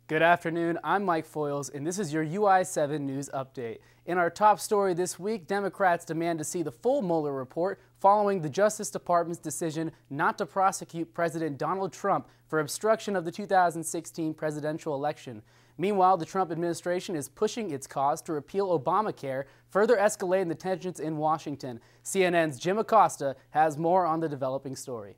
Good afternoon, I'm Mike Foyles, and this is your UI7 News Update. In our top story this week, Democrats demand to see the full Mueller report following the Justice Department's decision not to prosecute President Donald Trump for obstruction of the 2016 presidential election. Meanwhile, the Trump administration is pushing its cause to repeal Obamacare, further escalating the tensions in Washington. CNN's Jim Acosta has more on the developing story.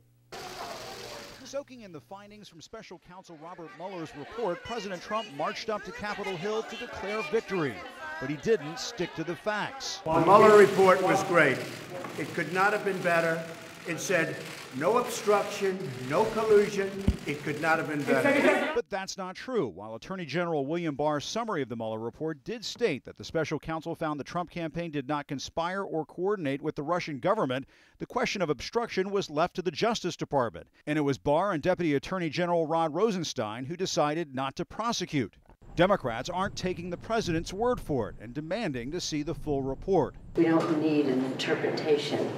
Soaking in the findings from special counsel Robert Mueller's report, President Trump marched up to Capitol Hill to declare victory. But he didn't stick to the facts. The Mueller report was great. It could not have been better. It said no obstruction, no collusion. It could not have been better. But that's not true. While Attorney General William Barr's summary of the Mueller report did state that the special counsel found the Trump campaign did not conspire or coordinate with the Russian government, the question of obstruction was left to the Justice Department. And it was Barr and Deputy Attorney General Rod Rosenstein who decided not to prosecute. Democrats aren't taking the president's word for it and demanding to see the full report. We don't need an interpretation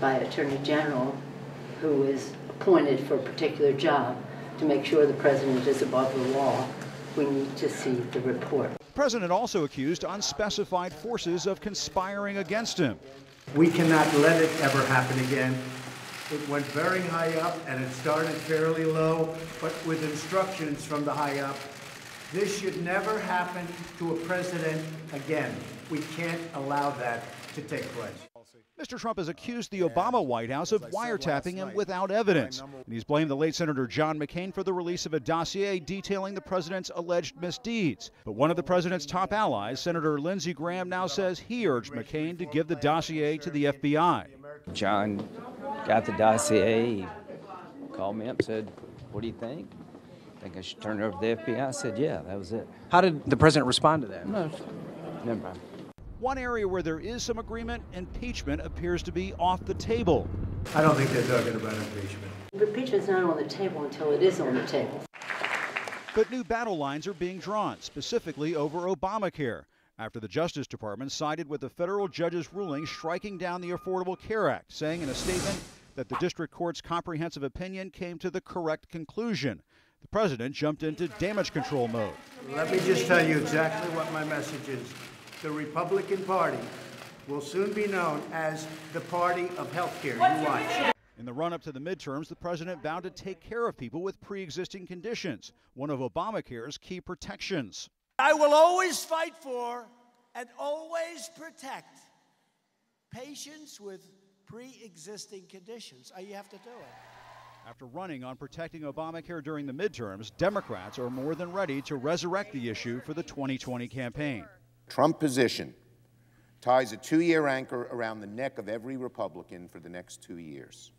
by Attorney General who is appointed for a particular job to make sure the president is above the law. We need to see the report. The president also accused unspecified forces of conspiring against him. We cannot let it ever happen again. It went very high up and it started fairly low, but with instructions from the high up. This should never happen to a president again. We can't allow that to take place. Mr. Trump has accused the Obama White House of wiretapping him without evidence. And he's blamed the late Senator John McCain for the release of a dossier detailing the president's alleged misdeeds. But one of the president's top allies, Senator Lindsey Graham, now says he urged McCain to give the dossier to the FBI. John got the dossier. He called me up and said, "What do you think? Think I should turn it over to the FBI?" I said, "Yeah, that was it." How did the president respond to that? No, never mind. One area where there is some agreement, impeachment appears to be off the table. I don't think they're talking about impeachment. Impeachment's not on the table until it is on the table. But new battle lines are being drawn, specifically over Obamacare, after the Justice Department sided with the federal judge's ruling striking down the Affordable Care Act, saying in a statement that the district court's comprehensive opinion came to the correct conclusion. The president jumped into damage control mode. Let me just tell you exactly what my message is. The Republican Party will soon be known as the party of health care. You watch. In the run-up to the midterms, the president vowed to take care of people with pre-existing conditions, one of Obamacare's key protections. I will always fight for and always protect patients with pre-existing conditions. You have to do it. After running on protecting Obamacare during the midterms, Democrats are more than ready to resurrect the issue for the 2020 campaign. Trump position ties a two-year anchor around the neck of every Republican for the next 2 years.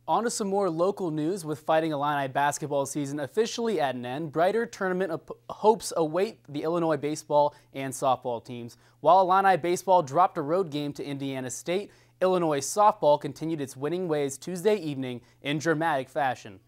On to some more local news. With Fighting Illini basketball season officially at an end, brighter tournament hopes await the Illinois baseball and softball teams. While Illini baseball dropped a road game to Indiana State, Illinois softball continued its winning ways Tuesday evening in dramatic fashion.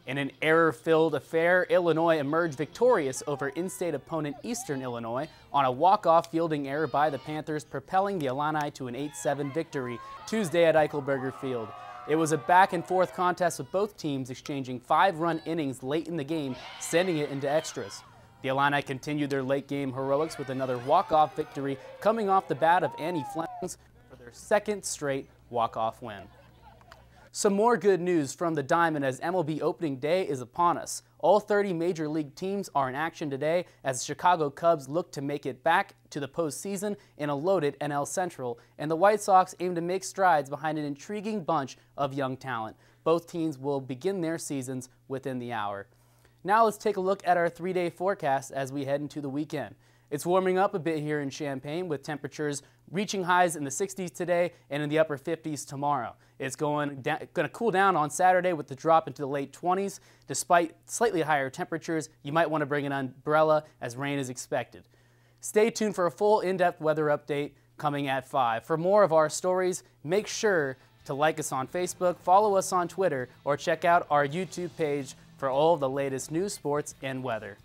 In an error-filled affair, Illinois emerged victorious over in-state opponent Eastern Illinois on a walk-off fielding error by the Panthers, propelling the Illini to an 8-7 victory Tuesday at Eichelberger Field. It was a back-and-forth contest with both teams exchanging 5-run innings late in the game, sending it into extras. The Illini continued their late-game heroics with another walk-off victory coming off the bat of Annie Flemings for their second straight walk-off win. Some more good news from the Diamond as MLB opening day is upon us. All 30 major league teams are in action today as the Chicago Cubs look to make it back to the postseason in a loaded NL Central, and the White Sox aim to make strides behind an intriguing bunch of young talent. Both teams will begin their seasons within the hour. Now let's take a look at our 3-day forecast as we head into the weekend. It's warming up a bit here in Champaign with temperatures reaching highs in the 60s today and in the upper 50s tomorrow. It's going to cool down on Saturday with the drop into the late 20s. Despite slightly higher temperatures, you might want to bring an umbrella as rain is expected. Stay tuned for a full in-depth weather update coming at 5. For more of our stories, make sure to like us on Facebook, follow us on Twitter, or check out our YouTube page for all of the latest news, sports, and weather.